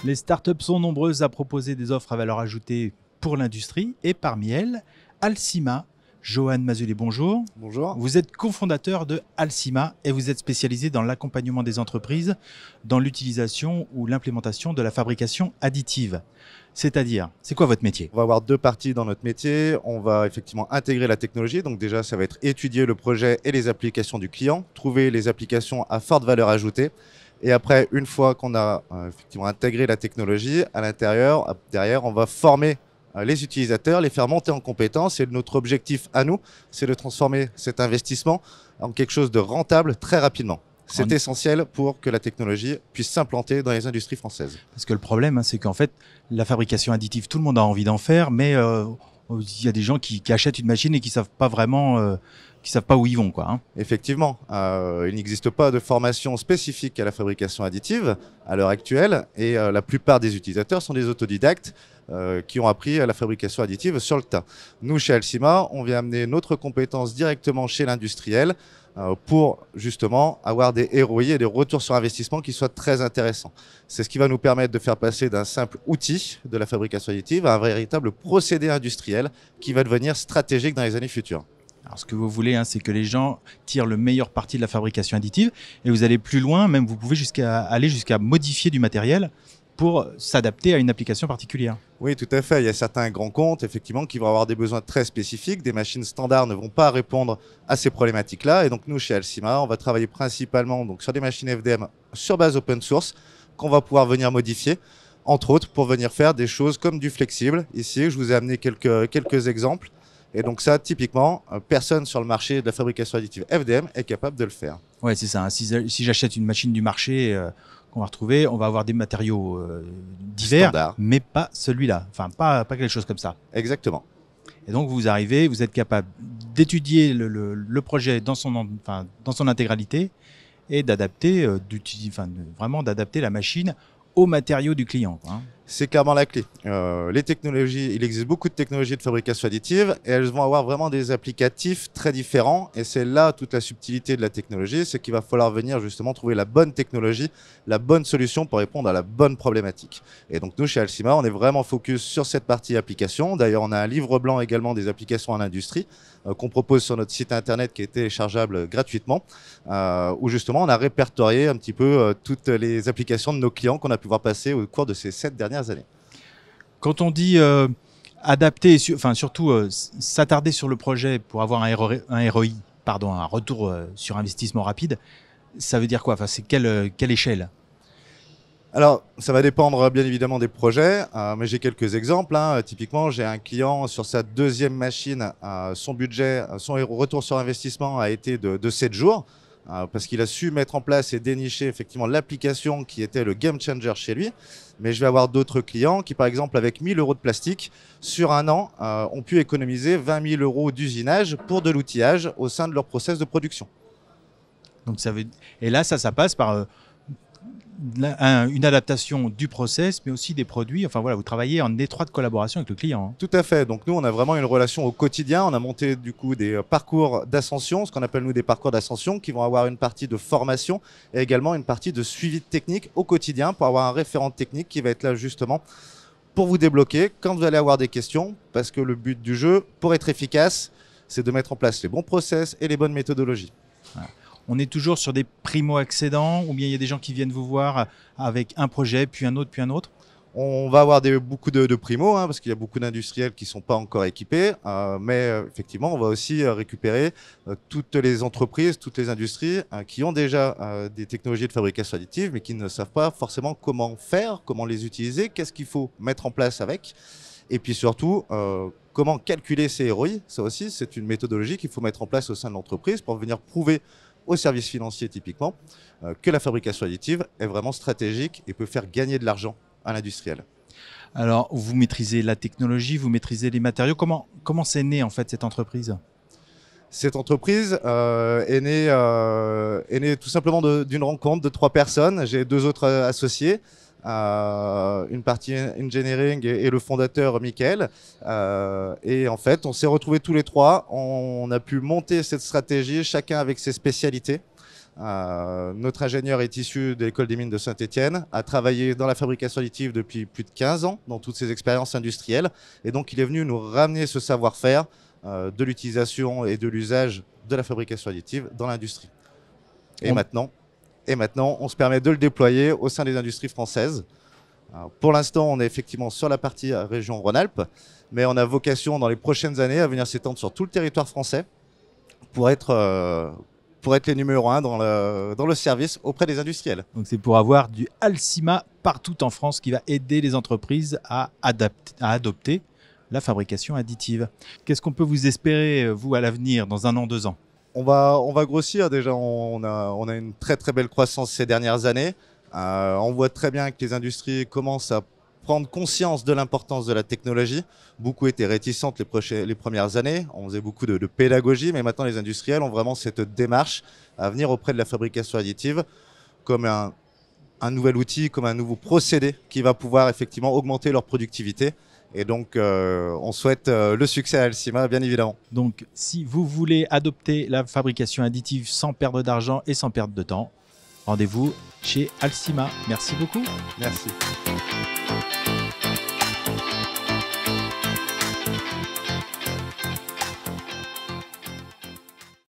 Les startups sont nombreuses à proposer des offres à valeur ajoutée pour l'industrie et parmi elles, Alcima. Johan Mazulé, bonjour. Bonjour. Vous êtes cofondateur de Alcima et vous êtes spécialisé dans l'accompagnement des entreprises dans l'utilisation ou l'implémentation de la fabrication additive. C'est-à-dire, c'est quoi votre métier? On va avoir deux parties dans notre métier. On va effectivement intégrer la technologie. Donc déjà, ça va être étudier le projet et les applications du client, trouver les applications à forte valeur ajoutée. Et après, une fois qu'on a effectivement intégré la technologie, à l'intérieur, derrière, on va former les utilisateurs, les faire monter en compétences. Et notre objectif à nous, c'est de transformer cet investissement en quelque chose de rentable très rapidement. C'est essentiel pour que la technologie puisse s'implanter dans les industries françaises. Parce que le problème, c'est qu'en fait, la fabrication additive, tout le monde a envie d'en faire, mais il y a des gens qui achètent une machine et qui savent pas vraiment, qui savent pas où ils vont, quoi. Effectivement, il n'existe pas de formation spécifique à la fabrication additive à l'heure actuelle, et la plupart des utilisateurs sont des autodidactes qui ont appris à la fabrication additive sur le tas. Nous, chez Alcima, on vient amener notre compétence directement chez l'industriel pour justement avoir des ROI et des retours sur investissement qui soient très intéressants. C'est ce qui va nous permettre de faire passer d'un simple outil de la fabrication additive à un véritable procédé industriel qui va devenir stratégique dans les années futures. Alors, ce que vous voulez, c'est que les gens tirent le meilleur parti de la fabrication additive et vous allez plus loin, même vous pouvez aller jusqu'à modifier du matériel pour s'adapter à une application particulière. Oui, tout à fait. Il y a certains grands comptes, effectivement, qui vont avoir des besoins très spécifiques. Des machines standards ne vont pas répondre à ces problématiques-là. Et donc, nous, chez Alcima, on va travailler principalement donc, sur des machines FDM sur base open source qu'on va pouvoir venir modifier, entre autres, pour venir faire des choses comme du flexible. Ici, je vous ai amené quelques exemples. Et donc ça, typiquement, personne sur le marché de la fabrication additive FDM est capable de le faire. Ouais, c'est ça. Si j'achète une machine du marché qu'on va retrouver, on va avoir des matériaux divers, standard, mais pas celui-là. Enfin, pas quelque chose comme ça. Exactement. Et donc, vous arrivez, vous êtes capable d'étudier le projet dans son intégralité et d'adapter, vraiment d'adapter la machine aux matériaux du client, quoi. C'est clairement la clé. Les technologies, il existe beaucoup de technologies de fabrication additive et elles vont avoir vraiment des applicatifs très différents. Et c'est là toute la subtilité de la technologie, c'est qu'il va falloir venir justement trouver la bonne technologie, la bonne solution pour répondre à la bonne problématique. Et donc nous, chez Alcima, on est vraiment focus sur cette partie application. D'ailleurs, on a un livre blanc également des applications en industrie qu'on propose sur notre site internet qui est téléchargeable gratuitement, où justement on a répertorié un petit peu toutes les applications de nos clients qu'on a pu voir passer au cours de ces 7 dernières années. Quand on dit adapter, surtout s'attarder sur le projet pour avoir un ROI, un retour sur investissement rapide, ça veut dire quoi? Enfin, c'est quelle échelle? Alors, ça va dépendre bien évidemment des projets, mais j'ai quelques exemples. Typiquement, j'ai un client sur sa deuxième machine, son budget, son retour sur investissement a été de 7 jours. Parce qu'il a su mettre en place et dénicher effectivement l'application qui était le game changer chez lui. Mais je vais avoir d'autres clients qui, par exemple, avec 1 000 € de plastique, sur un an, ont pu économiser 20 000 € d'usinage pour de l'outillage au sein de leur process de production. Donc et là, ça passe par une adaptation du process, mais aussi des produits. Enfin voilà, vous travaillez en étroite collaboration avec le client. Tout à fait. Donc nous, on a vraiment une relation au quotidien. On a monté du coup des parcours d'ascension, ce qu'on appelle nous des parcours d'ascension, qui vont avoir une partie de formation et également une partie de suivi technique au quotidien pour avoir un référent technique qui va être là justement pour vous débloquer quand vous allez avoir des questions. Parce que le but du jeu, pour être efficace, c'est de mettre en place les bons process et les bonnes méthodologies. Voilà. On est toujours sur des primo-accédants ou bien il y a des gens qui viennent vous voir avec un projet, puis un autre, puis un autre? On va avoir beaucoup de primos, parce qu'il y a beaucoup d'industriels qui ne sont pas encore équipés. Mais effectivement, on va aussi récupérer toutes les entreprises, toutes les industries qui ont déjà des technologies de fabrication additive, mais qui ne savent pas forcément comment faire, comment les utiliser, qu'est-ce qu'il faut mettre en place avec. Et puis surtout, comment calculer ces ROI. Ça aussi, c'est une méthodologie qu'il faut mettre en place au sein de l'entreprise pour venir prouver aux services financiers typiquement, que la fabrication additive est vraiment stratégique et peut faire gagner de l'argent à l'industriel. Alors, vous maîtrisez la technologie, vous maîtrisez les matériaux. Comment c'est né en fait cette entreprise? Cette entreprise est née tout simplement d'une rencontre de 3 personnes. J'ai 2 autres associés. Une partie engineering et le fondateur Michael. Et en fait, on s'est retrouvés tous les 3. On a pu monter cette stratégie, chacun avec ses spécialités. Notre ingénieur est issu de l'école des mines de Saint-Étienne, a travaillé dans la fabrication additive depuis plus de 15 ans, dans toutes ses expériences industrielles. Et donc, il est venu nous ramener ce savoir-faire de l'utilisation et de l'usage de la fabrication additive dans l'industrie. Et maintenant, on se permet de le déployer au sein des industries françaises. Alors, pour l'instant, on est effectivement sur la partie région Rhône-Alpes, mais on a vocation dans les prochaines années à venir s'étendre sur tout le territoire français pour être les numéros 1 dans le service auprès des industriels. Donc c'est pour avoir du Alcima partout en France qui va aider les entreprises à adopter la fabrication additive. Qu'est-ce qu'on peut vous espérer, vous, à l'avenir, dans 1 an, 2 ans? On va grossir déjà, on a une très très belle croissance ces dernières années. On voit très bien que les industries commencent à prendre conscience de l'importance de la technologie. Beaucoup étaient réticentes les premières années, on faisait beaucoup de pédagogie, mais maintenant les industriels ont vraiment cette démarche à venir auprès de la fabrication additive comme un nouvel outil, comme un nouveau procédé qui va pouvoir effectivement augmenter leur productivité. Et donc, on souhaite le succès à Alcima, bien évidemment. Donc, si vous voulez adopter la fabrication additive sans perdre d'argent et sans perdre de temps, rendez-vous chez Alcima. Merci beaucoup. Merci.